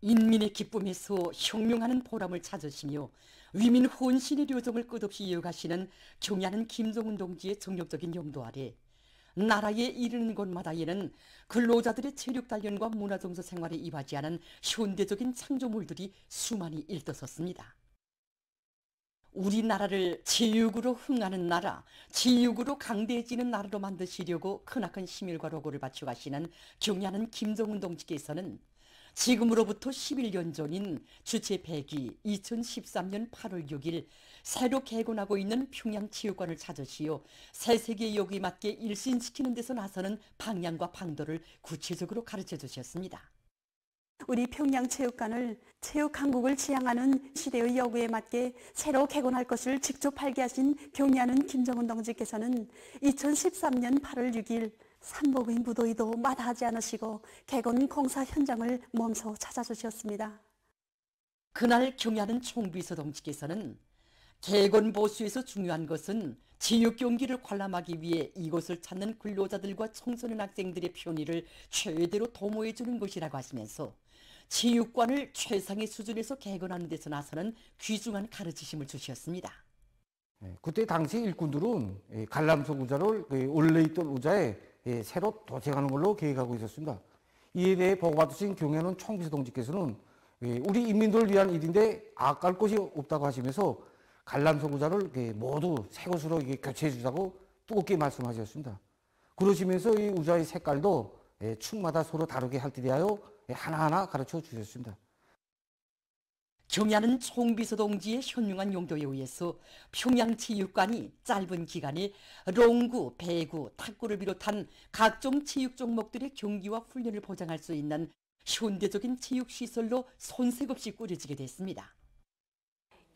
인민의 기쁨에서 혁명하는 보람을 찾으시며 위민 혼신의 료정을 끝없이 이어가시는 경애하는 김정은 동지의 정력적인 용도 아래 나라에 이르는 곳마다에는 근로자들의 체력 단련과 문화정서 생활에 이바지하는 현대적인 창조물들이 수많이 일떠섰습니다. 우리나라를 체육으로 흥하는 나라, 체육으로 강대해지는 나라로 만드시려고 크나큰 심일과 노고를 바쳐가시는 경애하는 김정은 동지께서는 지금으로부터 11년 전인 주체 100이 2013년 8월 6일 새로 개관하고 있는 평양체육관을 찾으시어 새세계 요구에 맞게 일신시키는 데서 나서는 방향과 방도를 구체적으로 가르쳐 주셨습니다. 우리 평양체육관을 체육한국을 지향하는 시대의 요구에 맞게 새로 개관할 것을 직접 발기하신 경애하는 김정은 동지께서는 2013년 8월 6일 삼복의 무더위도 마다하지 않으시고 개관 공사 현장을 몸소 찾아주셨습니다. 그날 경애하는 총비서 동지께서는 개건 보수에서 중요한 것은 체육 경기를 관람하기 위해 이곳을 찾는 근로자들과 청소년 학생들의 편의를 최대로 도모해 주는 것이라고 하시면서 체육관을 최상의 수준에서 개건하는 데서 나서는 귀중한 가르치심을 주셨습니다. 그때 당시 일꾼들은 관람석 의자를 원래 있던 의자에 새로 도색하는 걸로 계획하고 있었습니다. 이에 대해 보고받으신 경애하는 총비서 동지께서는 우리 인민들을 위한 일인데 아까울 것이 없다고 하시면서 관람석 의자를 모두 새 것으로 교체해 주자고 뜨겁게 말씀하셨습니다. 그러시면서 이 의자의 색깔도 축마다 서로 다르게 할 때 대하여 하나하나 가르쳐 주셨습니다. 경애하는 총비서 동지의 현명한 용도에 의해서 평양체육관이 짧은 기간에 롱구, 배구, 탁구를 비롯한 각종 체육 종목들의 경기와 훈련을 보장할 수 있는 현대적인 체육시설로 손색 없이 꾸려지게 됐습니다.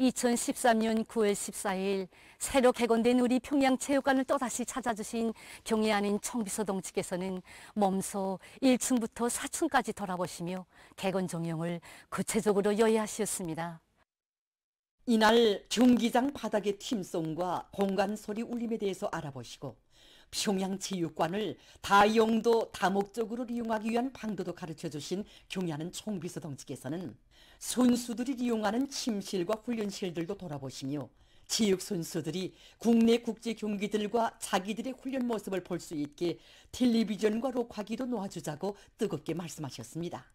2013년 9월 14일 새로 개건된 우리 평양체육관을 또다시 찾아주신 경애하는 총비서 동지께서는 몸소 1층부터 4층까지 돌아보시며 개건 종용을 구체적으로 요약하셨습니다. 이날 경기장 바닥의 팀송과 공간 소리 울림에 대해서 알아보시고 평양체육관을 다용도 다목적으로 이용하기 위한 방도도 가르쳐주신 경애하는 총비서 동지께서는 선수들이 이용하는 침실과 훈련실들도 돌아보시며 체육 선수들이 국내 국제 경기들과 자기들의 훈련 모습을 볼 수 있게 텔레비전과 녹화기도 놓아주자고 뜨겁게 말씀하셨습니다.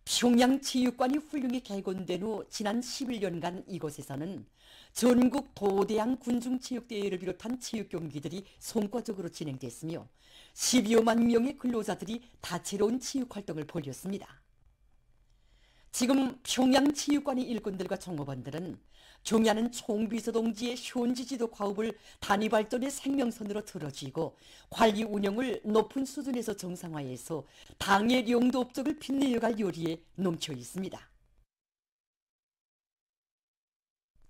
평양체육관이 훌륭히 개건된 후 지난 11년간 이곳에서는 전국 도대항 군중체육대회를 비롯한 체육경기들이 성과적으로 진행됐으며 12여만 명의 근로자들이 다채로운 체육활동을 벌였습니다. 지금 평양체육관의 일꾼들과 종업원들은 경애하는 총비서 동지의 현지지도 과업을 단위발전의 생명선으로 들어쥐고 관리 운영을 높은 수준에서 정상화해서 당의 용도 업적을 빛내어갈 요리에 넘쳐 있습니다.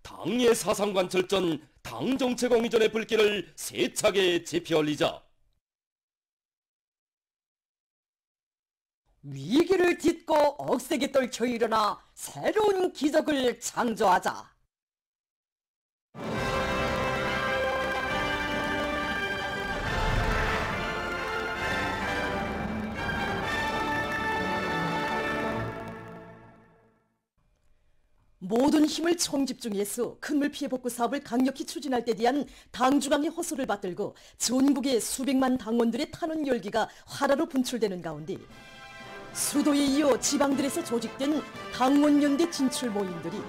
당의 사상관철전 당정체공의전의 불길을 세차게 지펴올리자 위기를 딛고 억세게 떨쳐 일어나 새로운 기적을 창조하자. 모든 힘을 총집중해서 큰물 피해 복구 사업을 강력히 추진할 때 대한 당중앙의 호소를 받들고 전국의 수백만 당원들의 탄원 열기가 활화로 분출되는 가운데 수도에 이어 지방들에서 조직된 당원연대 진출 모임들이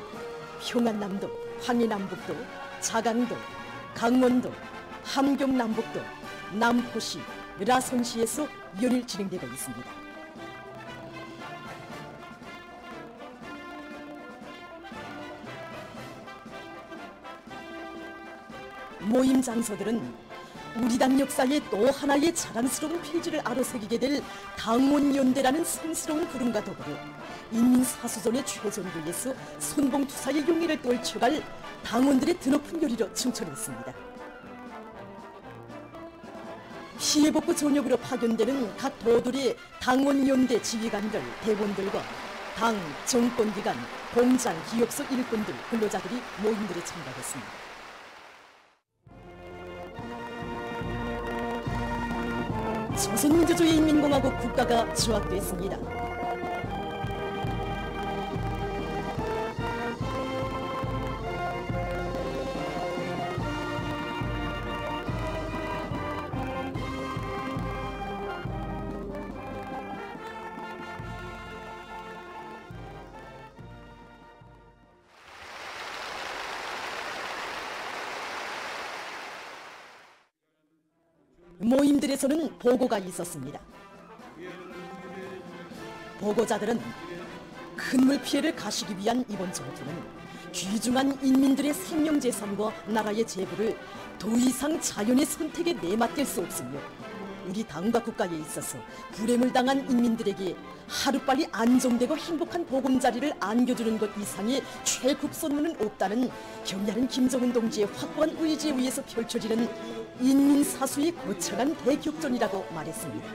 평안남도, 황해남북도, 자강도, 강원도, 함경남북도, 남포시, 라선시에서 연일 진행되고 있습니다. 모임 장소들은 우리 당 역사의 또 하나의 자랑스러운 페이지를 아로새기게 될 당원연대라는 성스러운 구름과 더불어 인민사수전의 최전국에서 선봉투사의 용의를 떨쳐갈 당원들의 드높은 요리로 충천했습니다. 피해복구 전역으로 파견되는 각 도들의 당원연대 지휘관들, 대원들과 당, 정권기관, 공장, 기업소 일꾼들, 근로자들이 모임들에 참가했습니다. 조선민주주의 인민공화국 국가가 조합됐습니다. 모임들에서는 보고가 있었습니다. 보고자들은 큰 물 피해를 가시기 위한 이번 전투는 귀중한 인민들의 생명재산과 나라의 재부를 더 이상 자연의 선택에 내맡길 수 없으며 우리 당과 국가에 있어서 불행을 당한 인민들에게 하루빨리 안정되고 행복한 보금자리를 안겨주는 것 이상의 최국선무는 없다는 경야는 김정은 동지의 확고한 의지에 의해서 펼쳐지는 인민사수의 거창한 대격전이라고 말했습니다.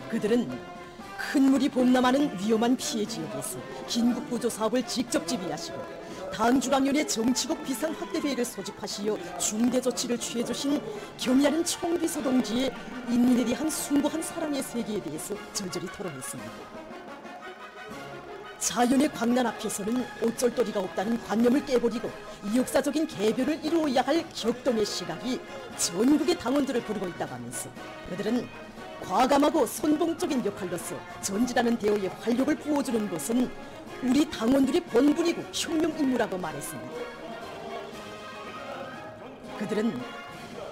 그들은 큰 물이 범람하는 위험한 피해 지역에서 긴급구조 사업을 직접 지휘하시고 당중앙위원회 정치국 비상확대회의를 소집하시어 중대 조치를 취해주신 경야는 총비서 동지의 인민에 대한 숭고한 사랑의 세계에 대해서 절절히 토론했습니다. 자연의 광란 앞에서는 어쩔도리가 없다는 관념을 깨버리고 역사적인 개별을 이루어야 할 격동의 시각이 전국의 당원들을 부르고 있다고 하면서 그들은 과감하고 선봉적인 역할로서 전진하는 대우에 활력을 부어주는 것은 우리 당원들의 본분이고 혁명 임무라고 말했습니다. 그들은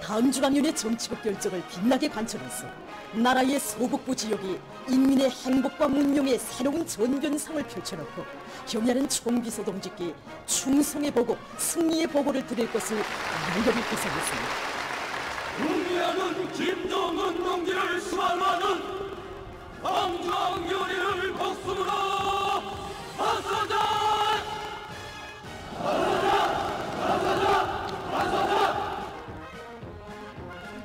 당중앙위원회 정치국 결정을 빛나게 관철해서 나라의 서북부 지역이 인민의 행복과 문명의 새로운 전변상을 펼쳐놓고 경야는 총비서 동지께 충성의 보고 승리의 보고를 드릴 것을 열렬히 구성했습니다. 승리하는 김정은 동지를 수반하는 당중앙위원회를 목숨으로 맞서자!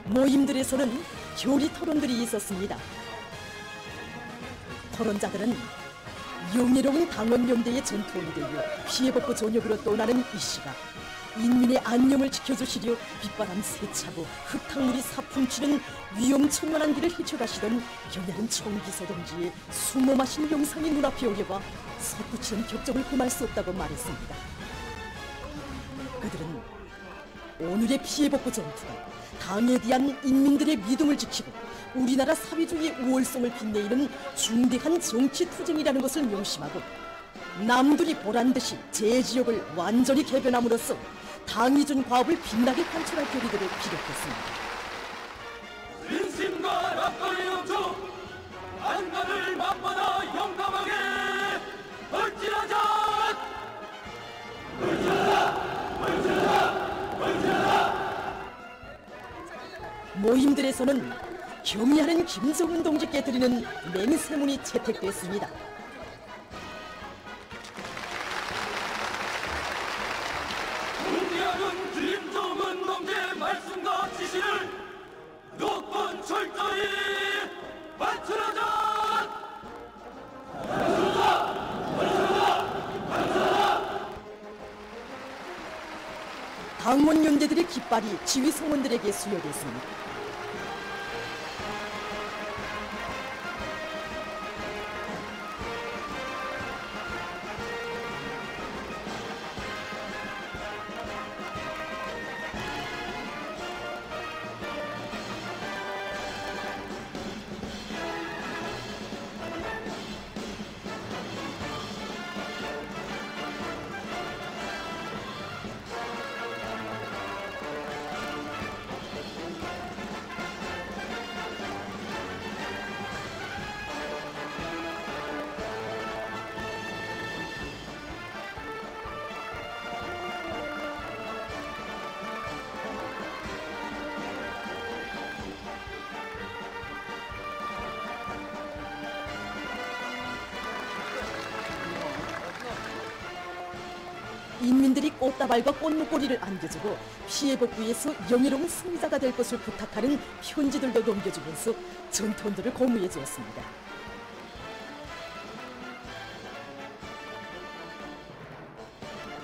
모임들에서는 교리 토론들이 있었습니다. 토론자들은 영예로운 당원연대의 전투원이 되어 피해복구 전역으로 떠나는 이 시각 인민의 안녕을 지켜주시려 빗바람 세차고 흙탕물이 사풍치는 위험천만한 길을 헤쳐가시던 경야는 총비서 동지의 숨어 마신 영상이 눈앞에 오려와 솟구치는 격정을 금할 수 없다고 말했습니다. 그들은 오늘의 피해복구 전투가 당에 대한 인민들의 믿음을 지키고 우리나라 사회주의의 우월성을 빛내는 중대한 정치투쟁이라는 것을 명심하고 남들이 보란듯이 제 지역을 완전히 개변함으로써 당이 준 과업을 빛나게 관철할 결의들을 기록했습니다. 인심과 낙관의 영주 안간을 맞받아 용감하게 얼진하자! 모임들에서는 경의하는 김정은 동지께 드리는 맹세문이 채택됐습니다. 승리하는 김정은 동지의 말씀과 지시를 무조건 철저히 완철하자! 당원연대들의 깃발이 지휘 성원들에게 수여됐습니다. 인민들이 꽃다발과 꽃목걸이를 안겨주고 피해복구에서 영예로운 승리자가 될 것을 부탁하는 편지들도 넘겨주면서 전투원들을 고무해 주었습니다.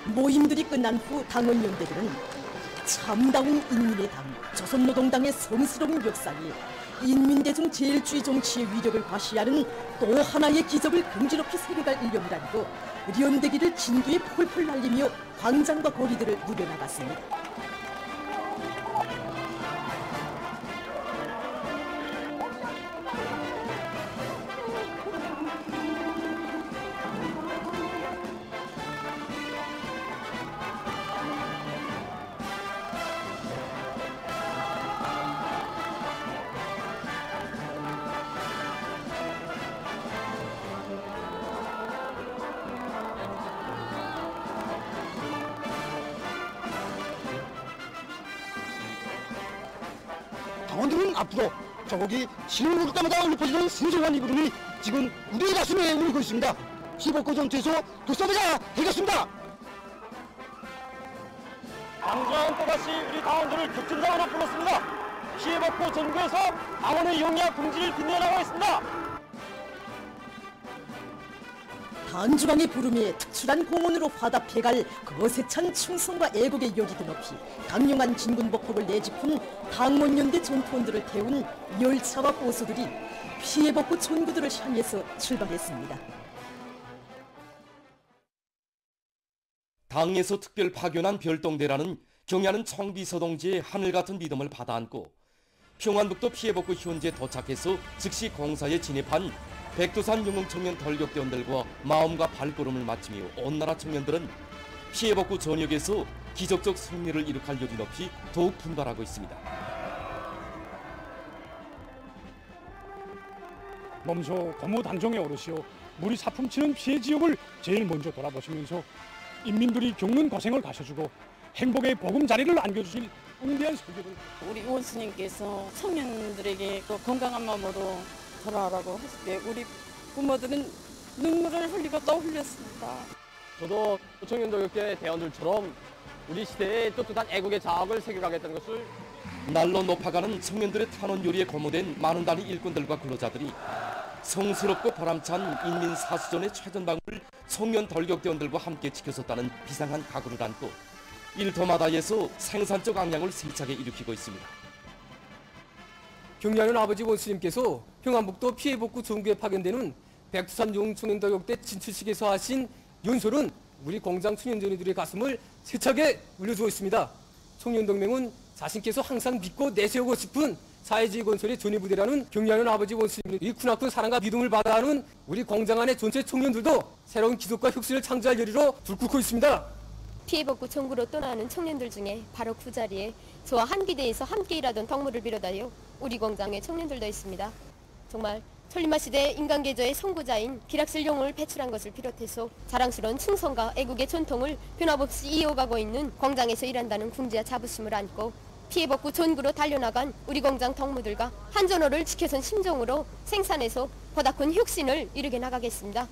모임들이 끝난 후 당원연대들은 참다운 인민의 당, 조선노동당의 성스러운 역사에 인민대중 제일주의 정치의 위력을 과시하는 또 하나의 기적을 긍지롭게 새겨갈 일념이라고 연대기를 진두에 폴폴 날리며 광장과 거리들을 누벼나갔습니다. 당원들은 앞으로 조국이 신을 올 때마다 읊어지는 신성한 이 부름이 지금 우리의 가슴에 울고 있습니다. 피해복구 전투에서 불사보자 되겠습니다. 당장 또다시 우리 당원들을 격전장으로 불렀습니다. 피해복구 전구에서 당원의 용의와 긍지를 빛내나가고 있습니다. 단주강의 부름이 특출한 공헌으로 화답해갈 거세찬 충성과 애국의 요기 드높이 강력한 진군복폭을 내짚은 당원연대 전투원들을 태운 열차와 호수들이 피해복구 전구들을 향해서 출발했습니다. 당에서 특별 파견한 별동대라는 경야는 청비서동지의 하늘같은 믿음을 받아안고 평안북도 피해복구 현지에 도착해서 즉시 공사에 진입한 백두산 용흥청년 돌격대원들과 마음과 발걸음을 맞추며 온 나라 청년들은 피해복구 전역에서 기적적 승리를 이룩할 여지 높이 더욱 분발하고 있습니다. 몸소 고무 단종에 오르시오 물이 사품치는 피해 지역을 제일 먼저 돌아보시면서 인민들이 겪는 고생을 가셔주고 행복의 보금자리를 안겨주실 응대한 설교를 우리 원스님께서 청년들에게 그 건강한 마음으로 돌아오라고 했을 때 우리 부모들은 눈물을 흘리고 또 흘렸습니다. 저도 청년도격대 대원들처럼 우리 시대의 떳떳한 애국의 자학을 새겨가겠다는 것을 날로 높아가는 청년들의 탄원 요리에 고무된 많은 단위 일꾼들과 근로자들이 성스럽고 보람찬 인민 사수전의 최전방을 청년 돌격대원들과 함께 지켜섰다는 비상한 각오를 안고 일터마다에서 생산적 악량을 세차게 일으키고 있습니다. 경리하는 아버지 원스님께서 평안북도 피해복구 전구에 파견되는 백두산 용청년도격대 진출식에서 하신 연설은 우리 공장 청년전이들의 가슴을 세차게 울려주고 있습니다. 청년동맹은 자신께서 항상 믿고 내세우고 싶은 사회주의 건설의 전위부대라는 경리하는 아버지 원스님의 이 크나큰 사랑과 믿음을 받아 하는 우리 공장 안의 전체 청년들도 새로운 기적과 혁신을 창조할 열의로 불 끓고 있습니다. 피해복구 전구로 떠나는 청년들 중에 바로 그 자리에 저와 한 기대에서 함께 일하던 덕물을 비롯하여 우리 공장의 청년들도 있습니다. 정말 천리마 시대 인간계저의 선구자인 기락실 용을 배출한 것을 비롯해서 자랑스러운 충성과 애국의 전통을 변함없이 이어가고 있는 공장에서 일한다는 궁지와 자부심을 안고 피해복구 전구로 달려나간 우리 공장 덕무들과 한전호를 지켜선 심정으로 생산해서 보다 큰 혁신을 이루게 나가겠습니다.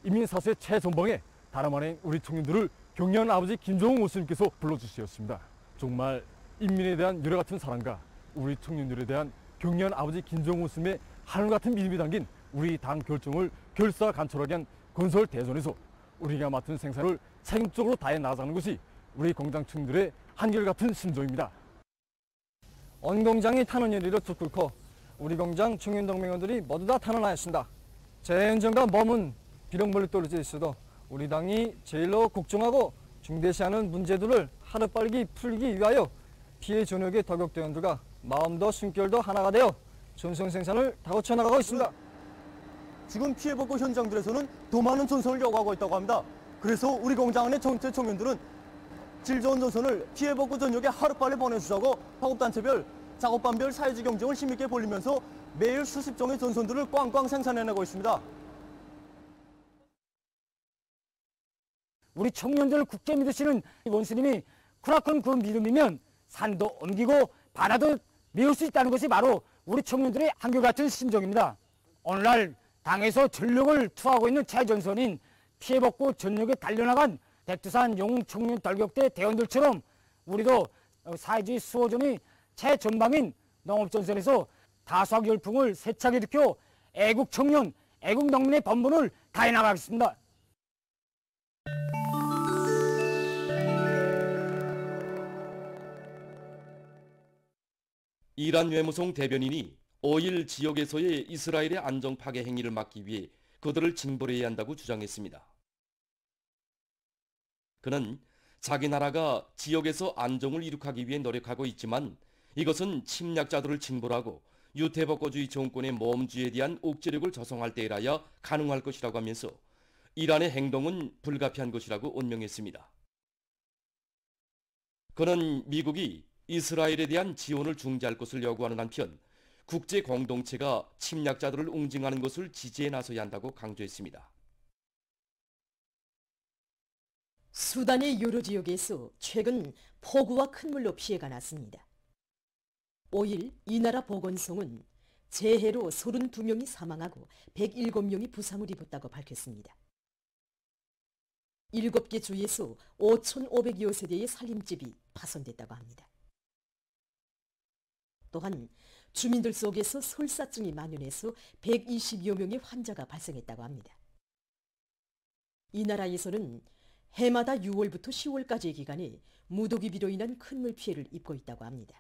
인민사수의 최전방에 다름 아닌 우리 청년들을 경리하는 아버지 김정은 원스님께서 불러주셨습니다. 정말 인민에 대한 열애 같은 사랑과 우리 청년들에 대한 경리하는 아버지 김정은 원스님의 하늘같은 믿음이 담긴 우리 당 결정을 결사간철하게 한 건설 대전에서 우리가 맡은 생산을 책임적으로 다해 나가는 것이 우리 공장 청년들의 한결같은 심정입니다. 온 공장이 탄원열의로 뚫고 우리 공장 청년동맹원들이 모두 다 탄원하였습니다. 재행정과 몸은 비록 멀리 떨어져 있어도 우리 당이 제일로 걱정하고 중대시하는 문제들을 하루빨리 풀기 위하여 피해 전역의 도격대원들과 마음도 숨결도 하나가 되어 전선 생산을 다고쳐 나가고 있습니다. 지금 피해복구 현장들에서는 더 많은 전선을 요구하고 있다고 합니다. 그래서 우리 공장 안의 전체 청년들은 질 좋은 전선을 피해복구 전역에 하루빨리 보내주자고 작업단체별, 작업반별 사회적 경쟁을 힘있게 벌리면서 매일 수십 종의 전선들을 꽝꽝 생산해내고 있습니다. 우리 청년들을 굳게 믿으시는 원스님이 크나큰 그 믿음이면 산도 옮기고 바다도 메울 수 있다는 것이 바로 우리 청년들의 한결같은 심정입니다. 오늘날 당에서 전력을 투하고 있는 최전선인 피해복구 전역에 달려나간 백두산 용청년 돌격대 대원들처럼 우리도 사회주의 수호전의 최전방인 농업전선에서 다수학 열풍을 세차게 일으켜 애국 청년, 애국 농민의 본분을 다해 나가겠습니다. 이란 외무성 대변인이 5일 지역에서의 이스라엘의 안정 파괴 행위를 막기 위해 그들을 징벌해야 한다고 주장했습니다. 그는 자기 나라가 지역에서 안정을 이룩하기 위해 노력하고 있지만 이것은 침략자들을 징벌하고 유태복거주의 정권의 모험주의에 대한 억제력을 조성할 때라야 가능할 것이라고 하면서 이란의 행동은 불가피한 것이라고 언명했습니다. 그는 미국이 이스라엘에 대한 지원을 중지할 것을 요구하는 한편 국제 공동체가 침략자들을 응징하는 것을 지지해 나서야 한다고 강조했습니다. 수단의 여러 지역에서 최근 폭우와 큰 물로 피해가 났습니다. 5일 이 나라 보건성은 재해로 32명이 사망하고 107명이 부상을 입었다고 밝혔습니다. 7개 주에서 5,500여 세대의 살림집이 파손됐다고 합니다. 또한 주민들 속에서 설사증이 만연해서 120여 명의 환자가 발생했다고 합니다. 이 나라에서는 해마다 6월부터 10월까지의 기간에 무더기비로 인한 큰 물 피해를 입고 있다고 합니다.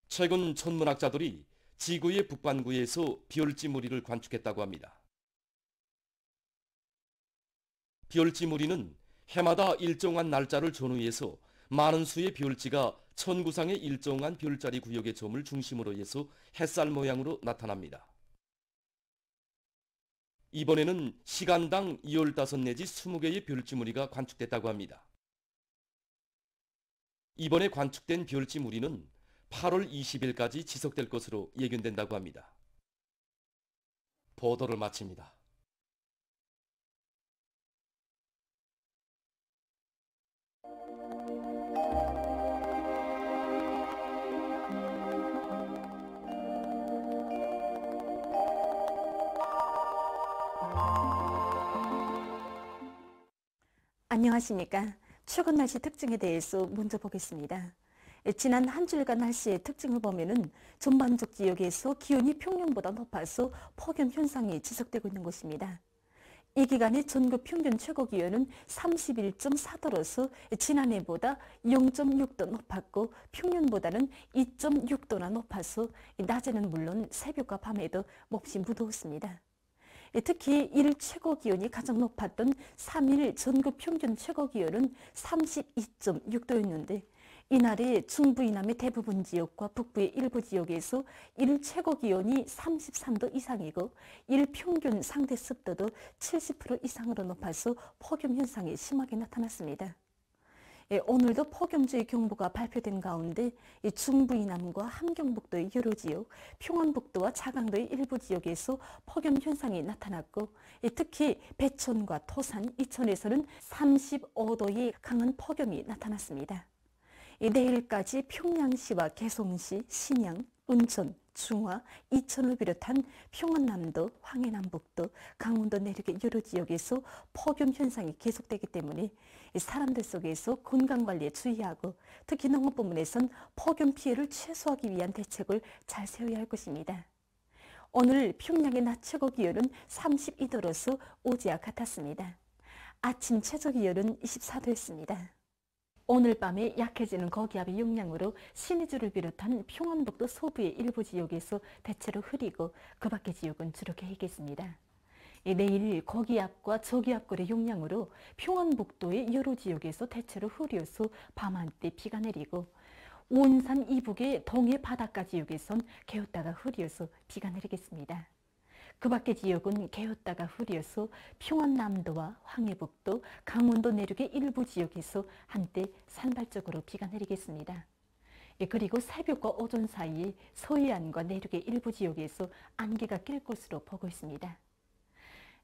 최근 천문학자들이 지구의 북반구에서 비올지무리를 관측했다고 합니다. 비올지무리는 해마다 일정한 날짜를 전후해서 많은 수의 비올지가 천구상의 일정한 별자리 구역의 점을 중심으로 해서 햇살 모양으로 나타납니다. 이번에는 시간당 15 내지 20개의 별지무리가 관측됐다고 합니다. 이번에 관측된 별지무리는 8월 20일까지 지속될 것으로 예견된다고 합니다. 보도를 마칩니다. 안녕하십니까. 최근 날씨 특징에 대해서 먼저 보겠습니다. 지난 한 주일간 날씨의 특징을 보면은 전반적 지역에서 기온이 평년보다 높아서 폭염 현상이 지속되고 있는 것입니다. 이 기간의 전국 평균 최고 기온은 31.4도로서 지난해보다 0.6도 높았고 평년보다는 2.6도나 높아서 낮에는 물론 새벽과 밤에도 몹시 무더웠습니다. 특히 일 최고 기온이 가장 높았던 3일 전국 평균 최고 기온은 32.6도였는데 이날에 중부 이남의 대부분 지역과 북부의 일부 지역에서 일 최고 기온이 33도 이상이고 일 평균 상대 습도도 70% 이상으로 높아서 폭염 현상이 심하게 나타났습니다. 오늘도 폭염주의 경보가 발표된 가운데 중부 이남과 함경북도의 여러 지역, 평안북도와 자강도의 일부 지역에서 폭염 현상이 나타났고 특히 배천과 토산, 이천에서는 35도의 강한 폭염이 나타났습니다. 내일까지 평양시와 개성시, 신양, 은천, 중화, 이천을 비롯한 평안남도, 황해남북도, 강원도 내륙의 여러 지역에서 폭염 현상이 계속되기 때문에 사람들 속에서 건강관리에 주의하고 특히 농업 부문에선 폭염 피해를 최소화하기 위한 대책을 잘 세워야 할 것입니다. 오늘 평양의 낮 최고 기온은 32도로서 어제와 같았습니다. 아침 최저 기온은 24도였습니다. 오늘 밤에 약해지는 고기압의 영향으로 신의주를 비롯한 평안북도 서부의 일부 지역에서 대체로 흐리고 그 밖의 지역은 주로 개겠습니다. 내일 고기압과 저기압골의 영향으로 평안북도의 여러 지역에서 대체로 흐려서 밤 한때 비가 내리고 원산 이북의 동해 바닷가 지역에선 개었다가 흐려서 비가 내리겠습니다. 그 밖의 지역은 개었다가 흐려서 평안남도와 황해북도, 강원도 내륙의 일부 지역에서 한때 산발적으로 비가 내리겠습니다. 그리고 새벽과 오전 사이에 서해안과 내륙의 일부 지역에서 안개가 낄 것으로 보고 있습니다.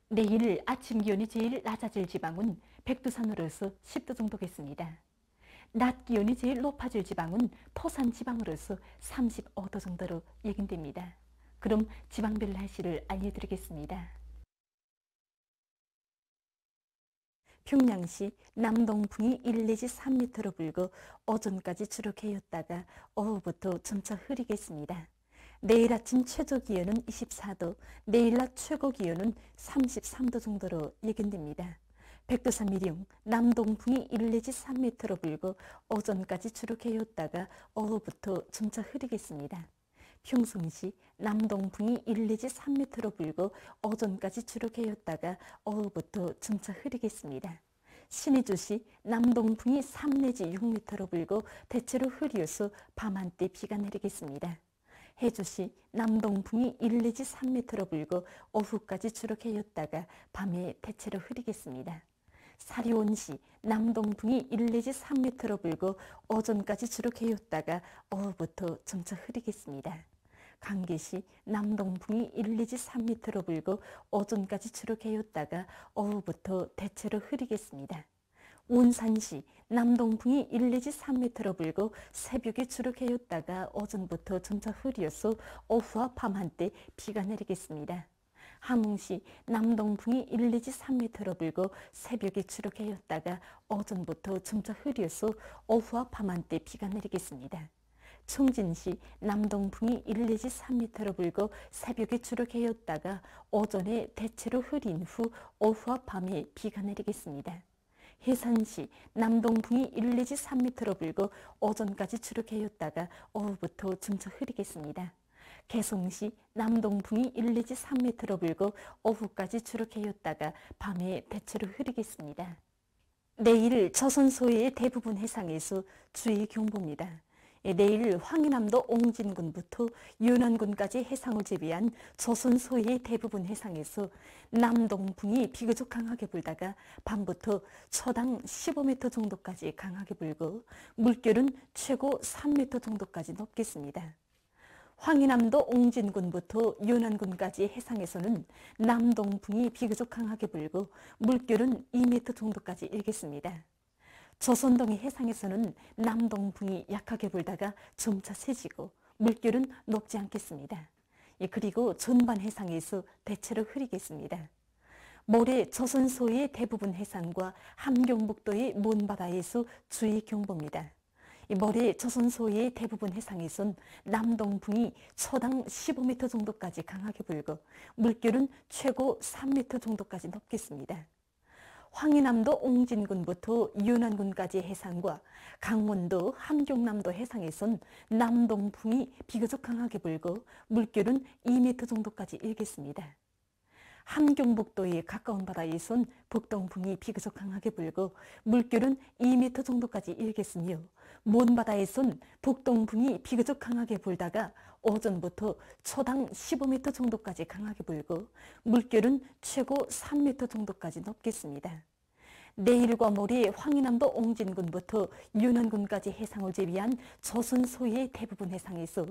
내일 아침 기온이 제일 낮아질 지방은 백두산으로서 10도 정도겠습니다. 낮 기온이 제일 높아질 지방은 토산 지방으로서 35도 정도로 예견됩니다. 그럼 지방별 날씨를 알려드리겠습니다. 평양시 남동풍이 1 내지 3m로 불고 오전까지 주로 개었다가 오후부터 점차 흐리겠습니다. 내일 아침 최저 기온은 24도, 내일 낮 최고 기온은 33도 정도로 예견됩니다. 백두산 미령 남동풍이 1 내지 3m로 불고 오전까지 주로 개었다가 오후부터 점차 흐리겠습니다. 평성시 남동풍이 1 내지 3m로 불고 오전까지 주로 개었다가 오후부터 점차 흐리겠습니다. 신의주시 남동풍이 3 내지 6m로 불고 대체로 흐려서 밤 한때 비가 내리겠습니다. 해주시 남동풍이 1 내지 3m로 불고 오후까지 주로 개었다가 밤에 대체로 흐리겠습니다. 사리온시 남동풍이 1 내지 3m로 불고 오전까지 주로 개었다가 오후부터 점차 흐리겠습니다. 강계시 남동풍이 1 내지 3m로 불고 오전까지 주로 개었다가 오후부터 대체로 흐리겠습니다. 온산시 남동풍이 1 내지 3m로 불고 새벽에 주로 개었다가 오전부터 점차 흐려서 오후와 밤 한때 비가 내리겠습니다. 함흥시 남동풍이 1 내지 3m로 불고 새벽에 주로 개었다가 오전부터 점차 흐려서 오후와 밤 한때 비가 내리겠습니다. 청진시 남동풍이 1 내지 3m로 불고 새벽에 주로 개었다가 오전에 대체로 흐린 후 오후와 밤에 비가 내리겠습니다. 해산시 남동풍이 1 내지 3m로 불고 오전까지 주로 개었다가 오후부터 점차 흐리겠습니다. 개성시 남동풍이 1 내지 3m로 불고 오후까지 주로 개었다가 밤에 대체로 흐리겠습니다. 내일 조선소해의 대부분 해상에서 주의 경보입니다. 내일 황해남도 옹진군부터 연안군까지 해상을 제외한 조선소해의 대부분 해상에서 남동풍이 비교적 강하게 불다가 밤부터 초당 15m 정도까지 강하게 불고 물결은 최고 3m 정도까지 높겠습니다. 황해남도 옹진군부터 연안군까지 해상에서는 남동풍이 비교적 강하게 불고 물결은 2m 정도까지 일겠습니다. 조선동해 해상에서는 남동풍이 약하게 불다가 점차 세지고 물결은 높지 않겠습니다. 그리고 전반 해상에서 대체로 흐리겠습니다. 모레 조선소해의 대부분 해상과 함경북도의 먼 바다에서 주의 경보입니다. 모레 조선소해의 대부분 해상에선 남동풍이 초당 15m 정도까지 강하게 불고 물결은 최고 3m 정도까지 높겠습니다. 황해남도 옹진군부터 연안군까지 해상과 강원도 함경남도 해상에선 남동풍이 비교적 강하게 불고 물결은 2m 정도까지 일겠습니다. 함경북도의 가까운 바다에선 북동풍이 비교적 강하게 불고 물결은 2m 정도까지 일겠으며 먼 바다에선 북동풍이 비교적 강하게 불다가 오전부터 초당 15m 정도까지 강하게 불고 물결은 최고 3m 정도까지 높겠습니다. 내일과 모레 황해남도 옹진군부터 연안군까지 해상을 제외한 조선 소해의 대부분 해상에서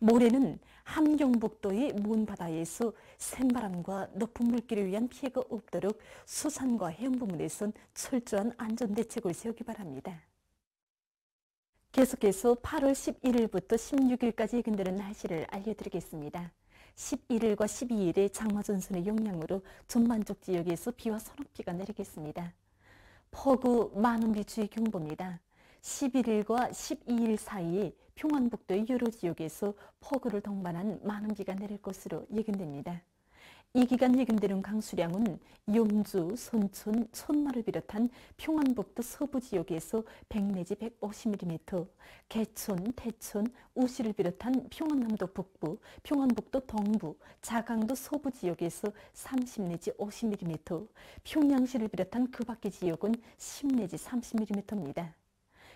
모레는 함경북도의 먼 바다에서 센바람과 높은 물결에 의한 피해가 없도록 수산과 해양 부문에선 철저한 안전대책을 세우기 바랍니다. 계속해서 8월 11일부터 16일까지 예견되는 날씨를 알려드리겠습니다. 11일과 12일에 장마전선의 영향으로 전반적 지역에서 비와 소낙비가 내리겠습니다. 폭우, 많은 비 주의 경보입니다. 11일과 12일 사이에 평안북도의 여러 지역에서 폭우를 동반한 많은 비가 내릴 것으로 예견됩니다. 이 기간 예견되는 강수량은 염주, 선촌, 천마를 비롯한 평안북도 서부 지역에서 100 내지 150mm, 개천, 태천, 우시를 비롯한 평안남도 북부, 평안북도 동부, 자강도 서부 지역에서 30 내지 50mm, 평양시를 비롯한 그 밖의 지역은 10 내지 30mm입니다.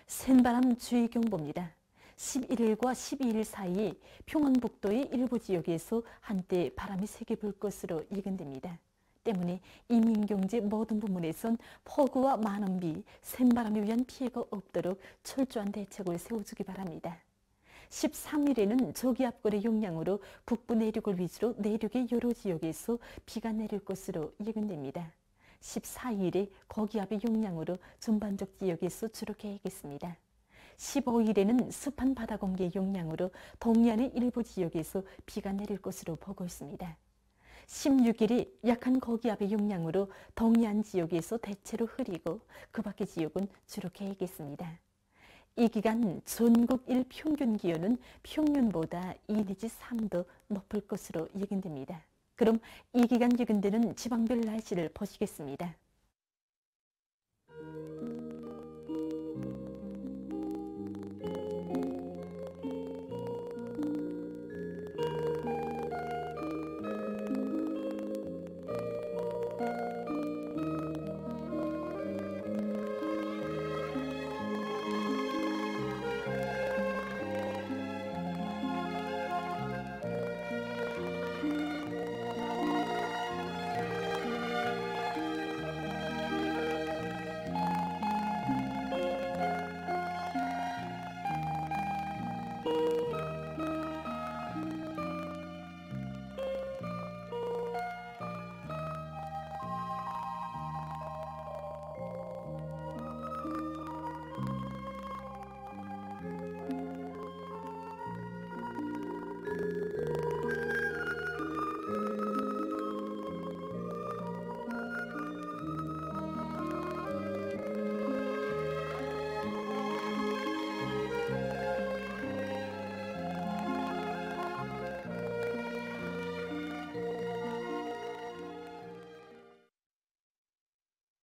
센바람 주의 경보입니다. 11일과 12일 사이 평안북도의 일부 지역에서 한때 바람이 세게 불 것으로 예견됩니다. 때문에 인민경제 모든 부문에선 폭우와 많은 비, 센바람에 의한 피해가 없도록 철저한 대책을 세워주기 바랍니다. 13일에는 저기압골의 영향으로 북부 내륙을 위주로 내륙의 여러 지역에서 비가 내릴 것으로 예견됩니다. 14일에 고기압의 영향으로 전반적 지역에서 주로 개겠습니다. 15일에는 습한 바다 공기의 영향으로 동해안의 일부 지역에서 비가 내릴 것으로 보고 있습니다. 16일이 약한 고기압의 영향으로 동해안 지역에서 대체로 흐리고 그 밖의 지역은 주로 개겠습니다. 이 기간 전국 일평균 기온은 평년보다 2 내지 3도 높을 것으로 예견됩니다. 그럼 이 기간 예견되는 지방별 날씨를 보시겠습니다.